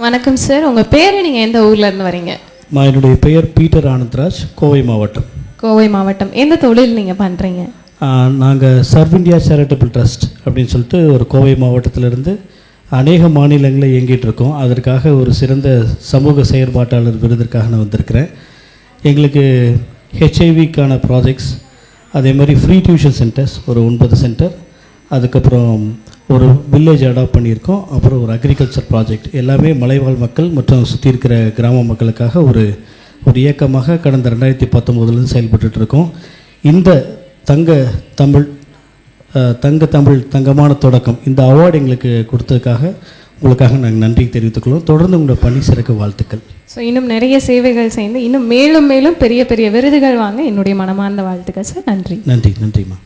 வணக்கம் சார், உங்கள் பேர், நீங்கள் எந்த ஊர்லேருந்து வரீங்க? என்னுடைய பெயர் பீட்டர் ஆனந்த்ராஜ், கோவை மாவட்டம். கோவை மாவட்டம். எந்த தொழில் நீங்கள் பண்ணுறீங்க? நாங்கள் சர்வ் இந்தியா சேரிட்டபிள் ட்ரஸ்ட் அப்படின்னு சொல்லிட்டு ஒரு கோவை மாவட்டத்திலிருந்து அநேக மாநிலங்களில் இயங்கிட்டு இருக்கோம். அதற்காக ஒரு சிறந்த சமூக செயற்பாட்டாளர் விருதிற்காக நான் வந்திருக்கிறேன். எங்களுக்கு ஹெச்ஐவிக்கான ப்ராஜெக்ட்ஸ், அதே மாதிரி ஃப்ரீ டியூஷன் சென்டர்ஸ் ஒரு 9 சென்டர், அதுக்கப்புறம் ஒரு வில்லேஜ் அடாப்ட் பண்ணியிருக்கோம், அப்புறம் ஒரு அக்ரிகல்ச்சர் ப்ராஜெக்ட், எல்லாமே மலைவாழ் மக்கள் மற்றும் சுற்றி இருக்கிற கிராம மக்களுக்காக ஒரு இயக்கமாக கடந்த 2019 செயல்பட்டு இருக்கோம். இந்த தங்கமான தொடக்கம் இந்த அவார்டு எங்களுக்கு கொடுத்ததுக்காக உங்களுக்காக நாங்கள் நன்றி தெரிவித்துக்கொள்வோம். தொடர்ந்து உங்களோட பணி சிறக்க வாழ்த்துக்கள். ஸோ இன்னும் நிறைய சேவைகள் செய்து இன்னும் மேலும் மேலும் பெரிய பெரிய விருதுகள் வாங்க என்னுடைய மனமார்ந்த வாழ்த்துக்கள் சார். நன்றி. நன்றிம்மா.